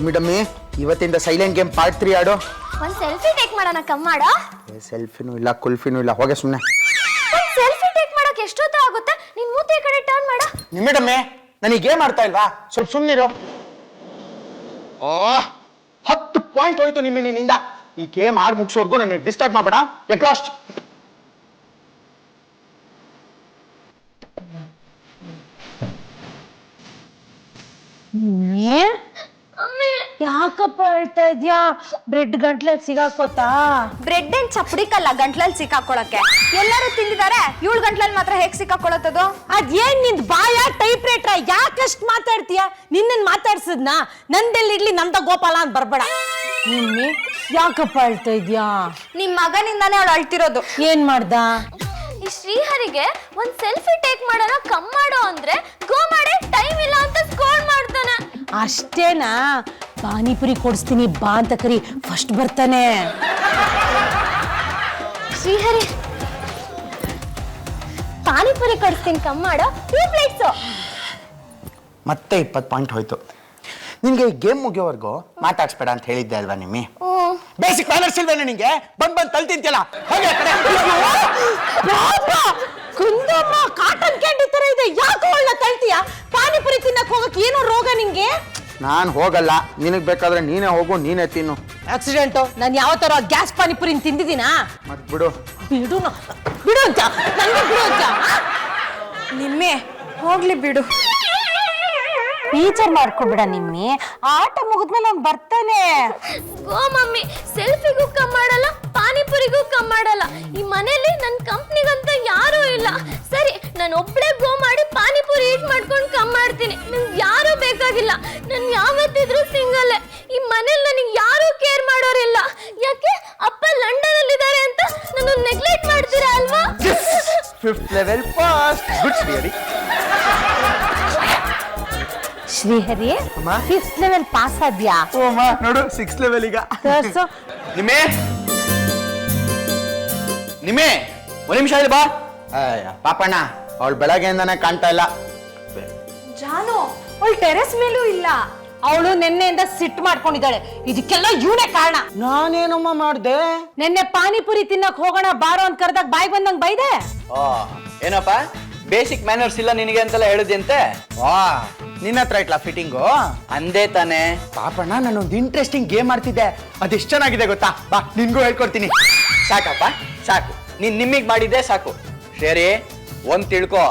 ಮೇಡಮ್ಮಿ ಇವತ್ತಿಂದ silent game part 3 ಆಡೋ. ಒಂದು ಸೆಲ್ಫಿ ಟೇಕ್ ಮಾಡೋಣ ಕಮ್ಮಾಡೋ. ಸೆಲ್ಫಿನೂ ಇಲ್ಲ ಕುಲ್ಫಿನೂ ಇಲ್ಲ, ಹೋಗೆ ಸುಮ್ಮನೆ. ಸೆಲ್ಫಿ ಟೇಕ್ ಮಾಡೋಕೆ ಎಷ್ಟೊತ್ತು ಆಗುತ್ತೆ? ನಿನ್ ಮೂತಿ ಈ ಕಡೆ ಟರ್ನ್ ಮಾಡ. ಮೇಡಮ್ಮಿ ನನಗೆ ಗೇಮ್ ಆಡ್ತಾ ಇಲ್ವಾ? ಸ್ವಲ್ಪ ಸುಮ್ಮನಿರು. 10 ಪಾಯಿಂಟ್ ಹೋಯ್ತು ನಿನ್ನಿಂದ. ಈ ಗೇಮ್ ಆಡ್ ಮುಗಿಸೋರ್ಗು ನನಗೆ ಡಿಸ್ಟರ್ಬ್ ಮಾಡಬೇಡ. Get lost. ಯಾಕಪ್ಪ ಹೇಳ್ತಾ ಇದ್ಯಾ? ಬ್ರೆಡ್ ಗಂಟ್ಲಲ್ಲಿ ಸಿಗಾಕೋತಾ? ಬ್ರೆಡ್ ಏನ್ ಚಪ್ಪಡಿ ಕಲ್ಲ ಗಂಟ್ಲಲ್ಲಿ ಸಿಕ್ಕಾಕೊಳಕ್ಕೆ. ಎಲ್ಲರೂ ತಿಂದಿದ್ದಾರೆ, 7 ಗಂಟ್ಲಲ್ಲಿ ಮಾತ್ರ ಹೇಗ್ ಸಿಕ್ಕಾಕೊಳತ್ತದು? ಅದೇನ್ ನಿಂದ್ ಬಾಯ ಟೈಪ್ ರೇಟ್ರ? ಯಾಕಷ್ಟು ಮಾತಾಡ್ತೀಯ? ನಿನ್ನನ್ ಮಾತಾಡ್ಸದ್ನಾ? ನಂದೆಲ್ಲಿ ಇಡ್ಲಿ ನಂದ ಗೋಪಾಲ ಅಂತ ಬರ್ಬೇಡ. ನಿನ್ನೆ ಯಾಕಪ್ಪ ಹೇಳ್ತಾ ಇದ್ಯಾ? ನಿಮ್ ಮಗನಿಂದಾನೇ ಅವಳು ಅಳ್ತಿರೋದು. ಏನ್ ಮಾಡ್ದ? ಈ ಶ್ರೀಹರಿಗೆ ಒಂದ್ ಸೆಲ್ಫಿ ಟೇಕ್ ಮಾಡೋಣ ಕಮ್ ಮಾಡೋ ಅಂದ್ರೆ ಗೋ ಮಾಡಿ ಟೈಮ್ ಇಲ್ಲ ಅಂತ ಸ್ಕೋರ್ ಮಾಡ್ತಾನೆ. ಅಷ್ಟೇನಾ? ಪಾನಿಪುರಿ ಕೊಡಿಸ್ತೀನಿ ಬಾ ಅಂತ ಕರಿ, ಫಸ್ಟ್ ಬರ್ತಾನೆ. ಶ್ರೀಹರಿ ಪಾನಿಪುರಿ ಕೊಡಿಸ್ತೀನಿ ಕಮ್ ಮಾಡೋ 2 ಪ್ಲೇಟ್ಸು. ಮತ್ತೆ 20 ಪಾಯಿಂಟ್ ಹೋಯ್ತು. ನಿನ್ಗೆ ಗೇಮ್ ಮುಗಿಯೋವರೆಗೂ ಮಾತಾಡ್ಸ್ಬೇಡ ಅಂತ ಹೇಳಿದ್ದೆ ಅಲ್ವಾ ನಿಮ್ಮಿ? ಬೇಸಿಕ್ ಮ್ಯಾನರ್ಸ್ ಇಲ್ವೇನೆ ನಿಂಗೆ? ಬಂದ್ ತಲ್ ತಿಂತಿಯಲ್ಲ, ಹೋಗಿ ಆ ಕಡೆ. ಕುಂದಮ್ಮ ಕಾಟನ್ ಕ್ಯಾಂಡಿ ತರ ಇದೆ, ಯಾಕೆ ಒಳ್ಳೆ ತಳ್ತೀಯ? ಪಾನಿಪುರಿ ತಿನ್ನಕ್ ಹೋಗಕ್ ಏನೋ ರೋಗ ನಿಂಗೆ? ನಾನ್ ಹೋಗಲ್ಲ, ನಿನಗ್ ಬೇಕಾದ್ರೆ ನೀನೇ ಹೋಗು, ನೀನೇ ತಿನ್ನು. ಆಕ್ಸಿಡೆಂಟು? ನಾನು ಯಾವ ತರ ಗ್ಯಾಸ್ ಪಾನಿಪುರಿ ತಿಂದಿದ್ದೀನಾ? ಮತ್ ಬಿಡು. ಬಿಡು ಬಿಡು ಅಂತ ನಂಗೆ ಬಿಡು ಅಂತ. ನಿಮ್ಮೆ ಹೋಗ್ಲಿ ಬಿಡು. ಟೀಚರ್ ಮಾಡ್ಕೊಬಿಡ ನಿಮ್ಮಿ, ಆಟ ಮುಗಿದ್ಮೇಲೆ ಅವ್ನು ಬರ್ತಾನೆ. ಗೋ ಮಮ್ಮಿ, ಸೆಲ್ಫಿಗೂ ಕಮ್ ಮಾಡಲ್ಲ, ಪಾನಿಪುರಿಗೂ ಕಮ್ ಮಾಡಲ್ಲ. ಈ ಮನೇಲಿ ನನ್ನ ಕಂಪ್ನಿಗಂತ ಯಾರೂ ಇಲ್ಲ. ಸರಿ, ನಾನು ಒಬ್ಳೆ ಗೋ ಮಾಡಿ ಪಾನಿಪುರಿ ಈಟ್ ಮಾಡ್ಕೊಂಡು ಕಮ್ ಮಾಡ್ತೀನಿ. ನಂಗೆ ಯಾರೂ ಬೇಕಾಗಿಲ್ಲ. ನಾನು ಯಾವತ್ತಿದ್ರೂ ಸಿಂಗಲ್ಲೇ. ಈ ಮನೇಲಿ ನನಗೆ ಯಾರೂ ಕೇರ್ ಮಾಡೋರಿಲ್ಲ. ಯಾಕೆ? ಅಪ್ಪ ಲಂಡನ್ ಅಲ್ಲಿ ಇದ್ದಾರೆ ಅಂತ ನಾನು ನೆಗ್ಲೆಕ್ಟ್ ಮಾಡ್ತೀರಾ ಅಲ್ವಾ? 5th level pass. Good Shrihari. Shrihari 5th level pass ಆದ್ಯಾ? ಓಮ ನೋಡು 6th ಲೆವೆಲ್ ಈಗ. ನಿಮ್ಮೆ ಒಂದ್ ನಿಮಿಷ ಇಲ್ಲಿ ಬಾ. ಪಾಪಣ್ಣ ಅವಳು ಬೆಳಗ್ಗೆಯಿಂದಾನೆ ಕಾಣ್ತಾ ಇಲ್ಲ. ಜಾನು ಅವಳು ಟೆರೆಸ್ ಮೇಲೂ ಇಲ್ಲ. ಅವಳು ನಿನ್ನೆಯಿಂದ ಸಿಟ್ಟು ಮಾಡ್ಕೊಂಡಿದ್ದಾಳೆ. ಇದಕ್ಕೆಲ್ಲ ಇವನೇ ಕಾರಣ. ನಾನೇನಮ್ಮ ಮಾಡ್ದೆ? ನಿನ್ನೆ ಪಾನಿಪುರಿ ತಿನ್ನಕ್ ಹೋಗೋಣ ಬಾರೋ ಅಂತ ಕರೆದಾಗ ಬಾಯಿ ಬಂದಂಗ್ ಬೈದೆ. ಏನಪ್ಪ ಬೇಸಿಕ್ ಮ್ಯಾನರ್ಸ್ ಇಲ್ಲ ನಿನಗೆ ಅಂತೆಲ್ಲ ಹೇಳಿದ್ಯಂತೆ? ನಿನ್ನ ಹತ್ರ ಇಟ್ಲಾ ಫಿಟ್ಟಿಂಗು? ಅಂದೇ ತಾನೆ. ಪಾಪಣ್ಣ ನಾನೊಂದು ಇಂಟ್ರೆಸ್ಟಿಂಗ್ ಗೇಮ್ ಆಡ್ತಿದ್ದೆ, ಅದೆಷ್ಟು ಚೆನ್ನಾಗಿದೆ ಗೊತ್ತಾ? ಬಾ ನಿನ್ಗೂ ಹೇಳ್ಕೊಡ್ತೀನಿ. ಸಾಕಪ್ಪ ಸಾಕು, ನೀನ್ ನಿಮ್ಮಿಗ್ ಮಾಡಿದ್ದೆ ಸಾಕು. ಸರಿ, ಒಂದ್ ತಿಳ್ಕೊ,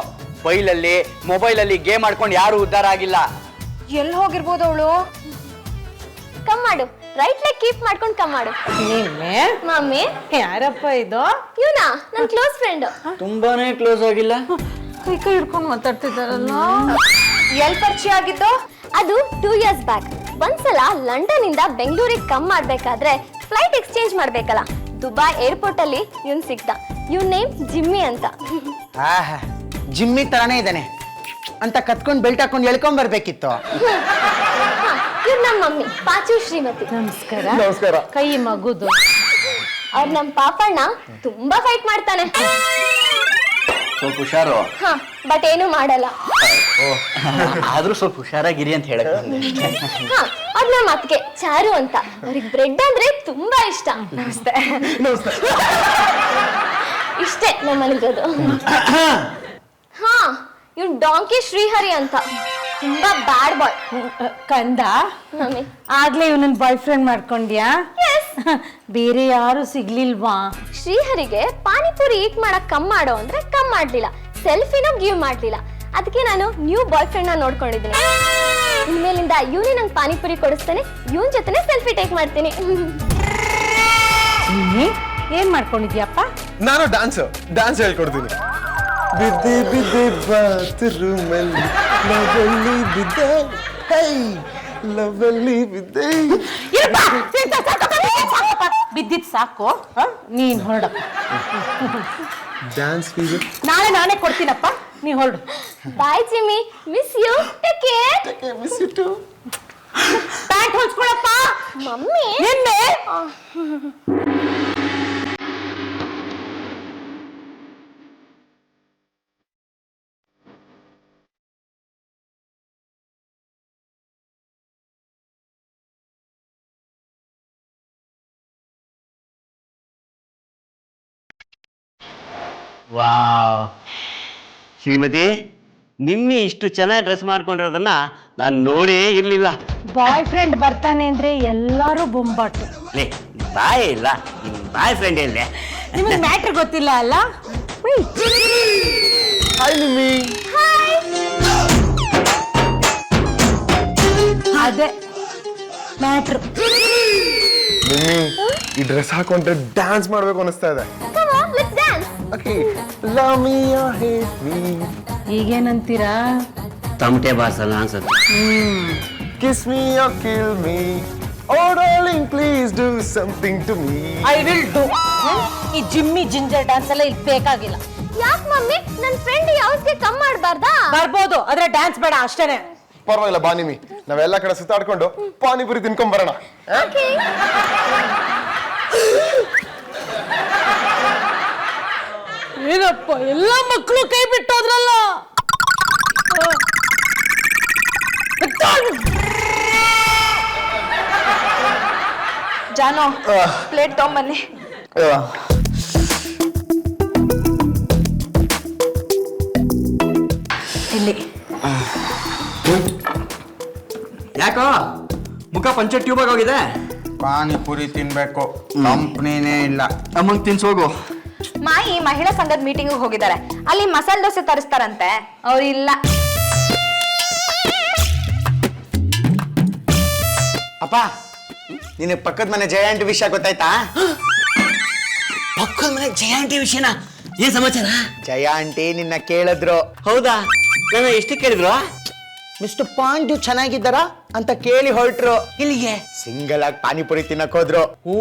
ಫೈಲಲ್ಲಿ ಮೊಬೈಲಲ್ಲಿ ಗೇಮ್ ಆಡ್ಕೊಂಡು ಯಾರು ಉದ್ಧಾರ ಆಗಿಲ್ಲ. ಎಲ್ಲಿ ಹೋಗಿರ್ಬೋದು ಅವಳು? ಕಮ್ ಮಾಡು, ರೈಟ್ ಲೆಗ್ ಕೀಪ್ ಮಾಡ್ಕೊಂಡು ಕಮ್ ಮಾಡು. ನಿನ್ನೆ ಮಮ್ಮಿ ಯಾರಪ್ಪ ಇದು? ಇವನಾ ನನ್ನ ಕ್ಲೋಸ್ ಫ್ರೆಂಡ್. ತುಂಬಾನೇ ಕ್ಲೋಸ್ ಆಗಿಲ್ಲ. ಕೈ ಕೈ ಹಿಡ್ಕೊಂಡು ಮಾತಾಡ್ತಿದ್ದಾರಲ್ಲ. ಎಲ್ಲಿ ಪರಿಚಯ ಆಗಿದ್ದು? ಅದು 2 years ಬ್ಯಾಕ್. ಒಂದ್ಸಲ ಲಂಡನ್ ಇಂದ ಬೆಂಗಳೂರಿಗೆ ಕಮ್ ಮಾಡ್ಬೇಕಾದ್ರೆ ಫ್ಲೈಟ್ ಎಕ್ಸ್ಚೇಂಜ್ ಮಾಡ್ಬೇಕಲ್ಲ, ದುಬೈ ಏರ್ಪೋರ್ಟ್ ಅಲ್ಲಿ ಇವನ್ ಸಿಗ್ದ. ಇವನ್ ನೇಮ್ ಜಿಮ್ಮಿ ಅಂತ. ಜಿಮ್ಮಿ ತರಾನೇ ಇದ್ದಾನೆ ಅಂತ ಕತ್ಕೊಂಡು ಬೆಲ್ಟ್ ಹಾಕೊಂಡು ಎಳ್ಕೊಂಡ್ ಬರ್ಬೇಕಿತ್ತು. ಇವ್ರು ನಮ್ಮ ಮಮ್ಮಿ ಪಾಚು ಶ್ರೀಮತಿ. ನಮಸ್ಕಾರ. ನಮಸ್ಕಾರ. ಕೈ ಮಗುದು. ಅವ್ರು ನಮ್ಮ ಪಾಪಣ್ಣ ತುಂಬಾ ಫೈಟ್ ಮಾಡ್ತಾನೆ. ಸ್ವಲ್ಪ ಹುಷಾರು. ಬಟ್ ಏನು ಮಾಡಲ್ಲ. ಆದ್ರೂ ಸ್ವಲ್ಪ ಹುಷಾರಾಗಿರಿ ಅಂತ ಹೇಳಕ್ ಬಂದೆ. ಅವ್ರ ನಮ್ಮ ಅತ್ತಿಗೆ ಚಾರು ಅಂತ. ಅವ್ರಿಗೆ ಬ್ರೆಡ್ ಅಂದ್ರೆ ತುಂಬಾ ಇಷ್ಟ. ನಮಸ್ತೆ. ಇಷ್ಟೇ ನಮ್ಮ ಮನೆಗೋದು. ಇವ್ನು ಡಾಂಕಿ ಶ್ರೀಹರಿ ಅಂತ, ತುಂಬಾ ಬ್ಯಾಡ್ ಬಾಯ್. ಕಂದ, ಆಗ್ಲೇ ಇವನನ್ನ ಬಾಯ್ ಫ್ರೆಂಡ್ ಮಾಡ್ಕೊಂಡ್ಯಾ? ಬೇರೆ ಯಾರು ಸಿಗ್ಲಿಲ್ವಾ? ಶ್ರೀಹರಿಗೆ ಪಾನಿಪುರಿ ಈಟ್ ಮಾಡಕ್ ಕಮ್ ಮಾಡೋ ಅಂದ್ರೆ ಕಮ್ ಮಾಡ್ಲಿಲ್ಲ, ಸೆಲ್ಫಿನೂ ಗಿವ್ ಮಾಡ್ಲಿಲ್ಲ. ಅದಕ್ಕೆ ನಾನು ನ್ಯೂ ಬಾಯ್ ಫ್ರೆಂಡ್ ನ ನೋಡ್ಕೊಂಡಿದ್ದೀನಿ. ಇನ್ಮೇಲಿಂದ ಇವನೇ ನಂಗೆ ಪಾನಿಪುರಿ ಕೊಡಿಸ್ತಾನೆ, ಇವನ್ ಜೊತೆನೆ ಸೆಲ್ಫಿ ಟೇಕ್ ಮಾಡ್ತೀನಿ. ಏನ್ ಮಾಡ್ಕೊಂಡಿದ್ಯಪ್ಪ? ನಾನು ಡ್ಯಾನ್ಸ್ ಹೇಳ್ಕೊಡ್ತೀನಿ. ಬಿದ್ದೆ ಬಿದ್ದೆ ಬಾತ್ರೂಮಲ್ಲಿ ಲವಲ್ಲಿ ಬಿದ್ದೆ, ಹೈ ಲವಲ್ಲಿ ಬಿದ್ದೆ. ಬಿದ್ದಿದ್ ಸಾಕು, ನೀನ್ ಹೊರಡಪ್ಪ. ಡ್ಯಾನ್ಸ್ ಫೀಸ್ ನಾನೇ ಕೊಡ್ತೀನಪ್ಪ, ನೀ ಹೊರಡು. Bye Jimmy, miss you. Take care. Miss you too. Pant ಹೊಲ್ಸ್ಕೊಳಪ್ಪ. ಮಮ್ಮಿ ನಿನ್ನೆ ವಾವ್ ಶ್ರೀಮತಿ ನಿಮ್ಮಿ ಇಷ್ಟು ಚೆನ್ನಾಗಿ ಡ್ರೆಸ್ ಮಾಡ್ಕೊಂಡಿರೋದನ್ನ ನಾನು ನೋಡೇ ಇರ್ಲಿಲ್ಲ. ಬಾಯ್ ಫ್ರೆಂಡ್ ಬರ್ತಾನೆ ಅಂದ್ರೆ ಎಲ್ಲಾರು ಬೊಂಬಾಟು. ಲೇ ಬಾಯ್ ಇಲ್ಲ, ನಿಮ್ ಬಾಯ್ ಫ್ರೆಂಡ್ ಎಲ್ಲೇ? ನಿಮಗೆ ಮ್ಯಾಟ್ರ್ ಗೊತ್ತಿಲ್ಲ ಅಲ್ಲ? ಹಾಯ್ ನಿಮ್ಮಿ. ಅದೇ ಮ್ಯಾಟ್ರ್. ನಿಮ್ಮಿ ಈ ಡ್ರೆಸ್ ಹಾಕೊಂಡ್ರೆ ಡ್ಯಾನ್ಸ್ ಮಾಡ್ಬೇಕು ಅನಿಸ್ತಾ ಇದೆ. Come on, let's dance. Okay love me or hate me ಈಗೇನಂತೀರಾ? ತಮಟೆ ಬಾರ್ಸಲ್ಲ ಅನ್ಸುತ್ತೆ. Kiss me or kill me oh darling please do something to me. I will do. ಈ ಜಿಮ್ಮಿ ಜಿಂಜರ್ ಡ್ಯಾನ್ಸ್ ಎಲ್ಲ ಇಲ್ಲಿ ಬೇಕಾಗಿಲ್ಲ. ಯಾಕೆ ಮಮ್ಮಿ ನನ್ನ ಫ್ರೆಂಡ್ ಯಾವ್ದಕ್ಕೆ ಕಮ್ ಮಾಡಬಾರ್ದಾ? ಬರ್ಬೋದು ಆದ್ರೆ ಡ್ಯಾನ್ಸ್ ಬೇಡ ಅಷ್ಟೇನೆ. ಪರವಾಗಿಲ್ಲ ಬಾ ನಿಮ್ಮಿ, ನಾವೆಲ್ಲ ಕಡೆ ಸುತ್ತಾಡ್ಕೊಂಡು ಪಾನಿಪುರಿ ತಿನ್ಕೊಂಡ್ ಬರೋಣ. Okay. ಏನಪ್ಪ ಎಲ್ಲ ಮಕ್ಕಳು ಕೈ ಬಿಟ್ಟೋದ್ರಲ್ಲ. ಜಾನೋ ಪ್ಲೇಟ್ ತಗೊಂಬನ್ನಿ. ಇಲ್ಲಿ ಯಾಕೋ ಮುಖ ಪಂಚೆ ಟ್ಯೂಬ್ ಆಗೋಗಿದೆ? ಪಾನಿಪುರಿ ತಿನ್ಬೇಕು, ಕಂಪ್ನಿನೇ ಇಲ್ಲ. ಅಮ್ಮಂಗ್ ತಿನ್ಸೋಗು. ಮಾಯಿ ಮಹಿಳಾ ಸಂಘದ ಮೀಟಿಂಗ್ ಹೋಗಿದ್ದಾರೆ, ಅಲ್ಲಿ ಮಸಾಲೆ ದೋಸೆ ತರಿಸ್ತಾರಂತೆ, ಅವ್ರು ಇಲ್ಲ. ಅಪ್ಪ, ನಿನ್ನ ಪಕ್ಕದ ಮನೆ ಜಯ ಆಂಟಿ ವಿಷಯ ಗೊತ್ತಾಯ್ತಾ? ಪಕ್ಕದ ಮನೆ ಜಯ ಆಂಟಿ ವಿಷಯನ? ಏನ್ ಸಮಾಚಾರ? ಜಯ ಆಂಟಿ ನಿನ್ನ ಕೇಳಿದ್ರು. ಹೌದಾ? ನಾನು ಎಷ್ಟು ಕೇಳಿದ್ರು? ಮಿಸ್ಟರ್ ಪಾಂಡು ಚೆನ್ನಾಗಿದ್ದಾರಾ ಅಂತ ಕೇಳಿ ಹೊರಟ್ರು. ಇಲ್ಲಿಗೆ ಸಿಂಗಲ್ ಆಗಿ ಪಾನಿಪುರಿ ತಿನ್ನಕ್ ಹೋದ್ರು. ಓ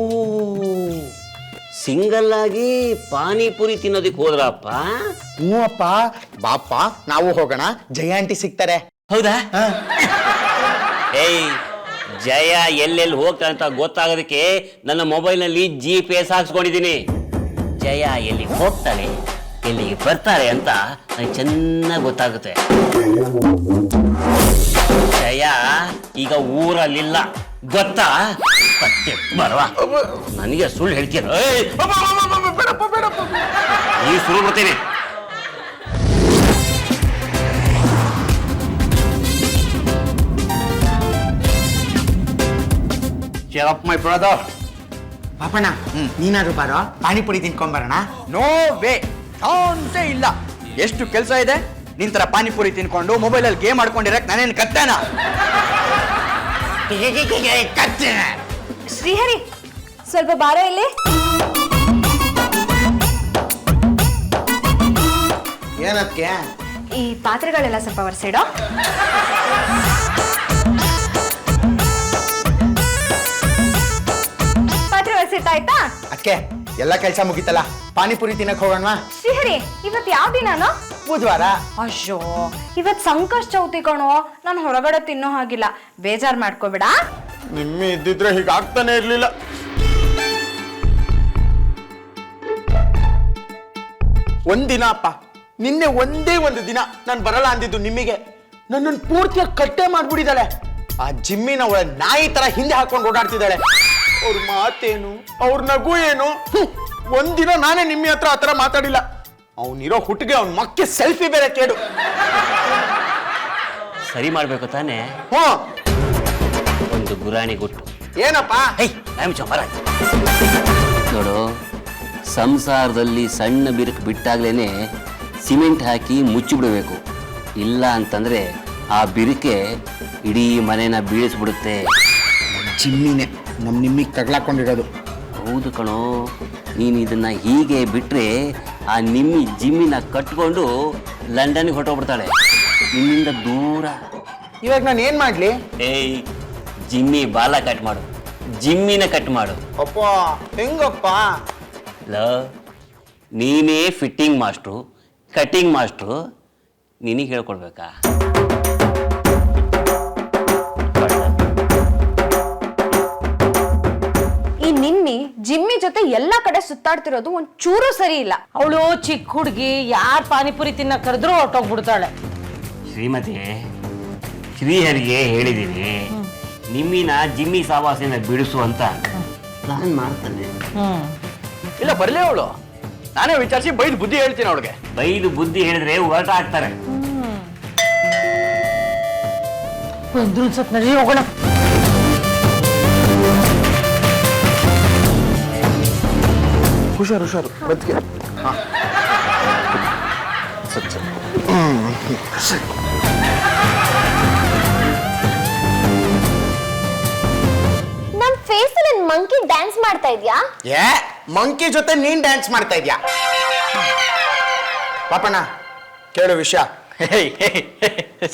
ಸಿಂಗಲ್ ಆಗಿ ಪಾನಿಪುರಿ ತಿನ್ನೋದಕ್ಕೆ ಹೋದ್ರಪ್ಪ? ಹ್ಞೂ ಅಪ್ಪ, ಬಾಪ ನಾವು ಹೋಗೋಣ, ಜಯ ಆಂಟಿ ಸಿಗ್ತಾರೆ. ಹೌದಾ? ಏಯ್ ಜಯ ಎಲ್ಲೆಲ್ಲಿ ಹೋಗ್ತಾಳೆ ಅಂತ ಗೊತ್ತಾಗೋದಕ್ಕೆ ನನ್ನ ಮೊಬೈಲ್ನಲ್ಲಿ GPS ಹಾಕ್ಸ್ಕೊಂಡಿದ್ದೀನಿ. ಜಯ ಎಲ್ಲಿ ಹೋಗ್ತಾಳೆ ಎಲ್ಲಿಗೆ ಬರ್ತಾರೆ ಅಂತ ನನಗೆ ಚೆನ್ನಾಗಿ ಗೊತ್ತಾಗುತ್ತೆ. ಜಯ ಈಗ ಊರಲ್ಲಿಲ್ಲ ಗೊತ್ತಾ? ಮತ್ತೆ ಬರವಾ, ನನಗೆ ಸುಳ್ಳು ಹೇಳ್ತೀರ? ಈ ಸುಳ್ಳು ಬರ್ತೀನಿ. Cheer up, my brother. Papanna, ನೀನಾದ್ರು ಬಾರೋ, ಪಾನಿಪುರಿ ತಿನ್ಕೊಂಬರೋಣ. ನೋ ವೇ, ಚಾನ್ಸೇ ಇಲ್ಲ. ಎಷ್ಟು ಕೆಲಸ ಇದೆ ನಿನ್ ತರ ಪಾನಿಪುರಿ ತಿನ್ಕೊಂಡು ಮೊಬೈಲಲ್ಲಿ ಗೇಮ್ ಆಡ್ಕೊಂಡಿರಕ್ ನಾನೇನು ಕತ್ತೇನ? ಶ್ರೀಹರಿ ಸ್ವಲ್ಪ ಬಾರೋ ಇಲ್ಲಿ. ಏನಕ್ಕೆ? ಈ ಪಾತ್ರೆಗಳೆಲ್ಲ ಸ್ವಲ್ಪ ಒರೆಸಿಡೋ. ಪಾತ್ರೆ ಒರೆಸಿಟ್ಟಾಯ್ತಾ? ಅದಕ್ಕೆ ಎಲ್ಲ ಕೆಲಸ ಮುಗಿತಲ್ಲ, ಪಾನಿಪುರಿ ತಿನ್ನಕ್ ಹೋಗೋಣವಾ? ಶ್ರೀಹರಿ ಇವತ್ತು ಯಾವ ದಿನಾನು? ಬುಧವಾರ. ಅಯ್ಯೋ ಇವತ್ ಸಂಕಷ್ಟ ಚೌತಿ ಕಣೋ, ನಾನು ಹೊರಗಡೆ ತಿನ್ನೋ ಹಾಗಿಲ್ಲ, ಬೇಜಾರ್ ಮಾಡ್ಕೋಬೇಡ. ನಿಮ್ಮಿ ಇದ್ದಿದ್ರೆ ಹೀಗಾಗ್ತಾನೆ ಇರ್ಲಿಲ್ಲ. ಒಂದಿನ ಅಪ್ಪ, ನಿನ್ನೆ ಒಂದೇ ಒಂದು ದಿನ ನಾನು ಬರಲ್ಲ ಅಂದಿದ್ದು ನಿಮಗೆ, ನನ್ನನ್ನು ಪೂರ್ತಿಯಾಗಿ ಕಟ್ಟೆ ಮಾಡ್ಬಿಟ್ಟಿದ್ದಾಳೆ. ಆ ಜಿಮ್ಮಿನ ಒಳ ನಾಯಿ ತರ ಹಿಂದೆ ಹಾಕೊಂಡು ಓಡಾಡ್ತಿದ್ದಾಳೆ. ಅವ್ರ ಮಾತೇನು, ಅವ್ರ ನಗು ಏನು? ಒಂದಿನ ನಾನೇ ನಿಮ್ಮಿ ಹತ್ರ ಆತರ ಮಾತಾಡಿಲ್ಲ. ಅವನಿರೋ ಹುಟ್ಟಿಗೆ ಅವನ ಮಕ್ಕೆ ಸೆಲ್ಫಿ ಬೇರೆ ಕೇಡು. ಸರಿ ಮಾಡ್ಬೇಕು ತಾನೇ? ಹ್ಞೂ. ಒಂದು ಗುರಾಣಿ ಗುಟ್ಟು. ಏನಪ್ಪ? ನೋಡು, ಸಂಸಾರದಲ್ಲಿ ಸಣ್ಣ ಬಿರುಕು ಬಿಟ್ಟಾಗ್ಲೇನೆ ಸಿಮೆಂಟ್ ಹಾಕಿ ಮುಚ್ಚಿಬಿಡಬೇಕು. ಇಲ್ಲ ಅಂತಂದ್ರೆ ಆ ಬಿರುಕೆ ಇಡೀ ಮನೆನ ಬೀಳಿಸ್ಬಿಡುತ್ತೆ. ಜಿಮ್ಮಿನೇ ನಮ್ಮ ನಿಮ್ಮಿಗೆ ತಗ್ಲಾಕೊಂಡಿರೋದು. ಹೌದು ಕಣೋ, ನೀನು ಇದನ್ನ ಹೀಗೆ ಬಿಟ್ರೆ ಆ ನಿಮ್ಮಿ ಜಿಮ್ಮಿನ ಕಟ್ಕೊಂಡು ಲಂಡನ್ಗೆ ಹೊರಟೋಗ್ಬಿಡ್ತಾಳೆ, ನಿನ್ನಿಂದ ದೂರ. ಇವಾಗ ನಾನು ಏನ್ ಮಾಡ್ಲಿ? ಏಯ್, ಜಿಮ್ಮಿ ಬಾಲ ಕಟ್ ಮಾಡು, ಜಿಮ್ಮಿನ ಕಟ್ ಮಾಡು. ಅಪ್ಪ ಹೆಂಗಪ್ಪ? ನೀನೇ ಫಿಟ್ಟಿಂಗ್ ಮಾಸ್ಟ್ರು, ಕಟಿಂಗ್ ಮಾಸ್ಟ್ರು, ನಿನಗೆ ಹೇಳ್ಕೊಡ್ಬೇಕಾ? ಈ ನಿಮ್ಮಿ ಜಿಮ್ಮಿ ಜೊತೆ ಎಲ್ಲಾ ಕಡೆ ಸುತ್ತಾಡ್ತಿರೋದು ಒಂದ್ ಚೂರು ಸರಿ ಇಲ್ಲ. ಅವಳು ಚಿಕ್ಕ ಹುಡುಗಿ, ಯಾರ್ ಪಾನಿಪುರಿ ತಿನ್ನ ಕರೆದ್ರೂ ಹೊರಟೋಗ್ಬಿಡ್ತಾಳೆ. ಶ್ರೀಮತಿ, ಶ್ರೀಹರಿಗೆ ಹೇಳಿದ್ದೀನಿ ನಿಮ್ಮಿನ ಜಿಮ್ಮಿ ಸಾವಾಸಿನ ಬಿಡಿಸು ಅಂತ ಪ್ಲಾನ್ ಮಾಡ್ತಾನೆ. ಇಲ್ಲ ಬರ್ಲಿ ಅವಳು ನಾನೇ ವಿಚಾರಿಸಿ ಬೈದು ಬುದ್ಧಿ ಹೇಳ್ತೀನಿ ಅವಳಿಗೆ. ಬೈದು ಬುದ್ಧಿ ಹೇಳಿದ್ರೆ ಹೊರಟ ಆಗ್ತಾರೆ. ಬಂದ್ರು ಅನ್ಸತ್ ನಡಿ ಹೋಗೋಣ. ಹುಷಾರು ಬದುಕೆ. ನನ್ ಫೇಸ್ ಅಲ್ಲಿ ಮಂಕಿ ಡ್ಯಾನ್ಸ್ ಮಾಡ್ತಾ ಇದ್ಯಾ? ಏ ಮಂಕಿ ಜೊತೆ ನೀನ್ ಡ್ಯಾನ್ಸ್ ಮಾಡ್ತಾ ಇದ್ಯಾ? ಪಾಪಣ್ಣ ಕೇಳು ವಿಷಯ.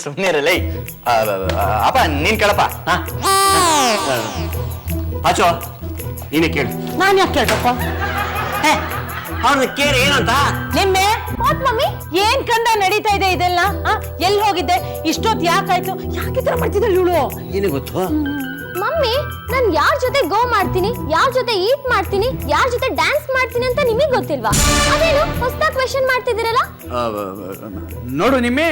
ಸುಮ್ಮನೆ ಇರಲಿ. ಅಪ್ಪ ನೀನ್ ಕೇಳಪ್ಪ. ಪಾಚು ನೀನೇ ಕೇಳು. ನಾನ್ ಯಾಕೆ ಕೇಳ್ಬೇಕು? ಅವ್ರನ್ನ ಕೇಳಿ ಏನಂತ. ನಿಮ್ಮೆ ವಾಟ್ ಮಮ್ಮಿ? ಏನ್ ಕಂದ ನಡೀತಾ ಇದೆ ಇದೆಲ್ಲ? ಎಲ್ಲಿ ಹೋಗಿದ್ದೆ ಇಷ್ಟೊತ್ತು? ಯಾಕಾಯ್ತು? ಯಾಕೆ ತರ ಮಾಡ್ತಿದ್ದಲ್ಲ ಇವಳು? ಏನಿಗೆ ಗೊತ್ತು? ಮಮ್ಮಿ ನಾನ್ ಯಾರ ಜೊತೆ ಗೋ ಮಾಡ್ತೀನಿ, ಯಾರ ಜೊತೆ ಈಟ್ ಮಾಡ್ತೀನಿ, ಯಾರ ಜೊತೆ ಡ್ಯಾನ್ಸ್ ಮಾಡ್ತೀನಿ ಅಂತ ನಿಮಗೆ ಗೊತ್ತಿಲ್ವಾ? ಅದೇನು ಹೊಸದಾಗಿ ಕ್ವೆಶ್ಚನ್ ಮಾಡ್ತಿದ್ದೀರಲ್ಲ? ನೋಡು ನಿಮ್ಮಿ,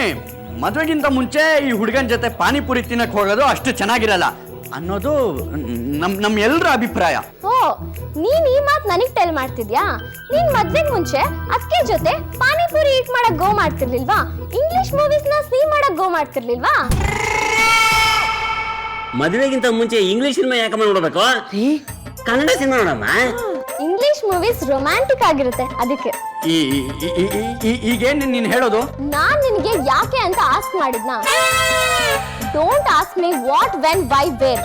ಮದುವೆಗಿಂತ ಮುಂಚೆ ಈ ಹುಡುಗನ ಜೊತೆ ಪಾನಿಪುರಿ ತಿನ್ನಕ್ ಹೋಗೋದು ಅಷ್ಟು ಚೆನ್ನಾಗಿರಲ್ಲ ಅನ್ನೋದು ನಮ್ ಎಲ್ಲರ ಅಭಿಪ್ರಾಯ. ಓ, ನೀನ್ ಈ ಮಾತ್ ನನಗ್ ಟೆಲ್ ಮಾಡ್ತಿದ್ಯಾ? ನೀನ್ ಮದ್ವೆಗ್ ಮುಂಚೆ ಅಕ್ಕೆ ಜೊತೆ ಪಾನಿಪುರಿ ಈಟ್ ಮಾಡಕ್ ಗೋ ಮಾಡ್ತಿರ್ಲಿಲ್ವಾ? ಇಂಗ್ಲಿಷ್ ಮೂವೀಸ್ ನ ಸಿ ಮಾಡಕ್ ಗೋ ಮಾಡ್ತಿರ್ಲಿಲ್ವಾ? ಮದುವೆಗಿಂತ ಮುಂಚೆ ಇಂಗ್ಲಿಷ್ ಸಿನಿಮಾ ಯಾಕಮ್ಮ ನೋಡ್ಬೇಕು? ಕನ್ನಡ ಸಿನಿಮಾ ನೋಡಮ್ಮ. ಇಂಗ್ಲಿಷ್ ಮೂವೀಸ್ ರೊಮ್ಯಾಂಟಿಕ್ ಆಗಿರುತ್ತೆ, ಅದಕ್ಕೆ. ಈಗೇನ್ ನೀನ್ ಹೇಳೋದು? ನಾನ್ ನಿನಗೆ ಯಾಕೆ ಅಂತ ಆಸ್ಕ್ ಮಾಡಿದ್ನಾ? Don't ask me what, when, why, wear.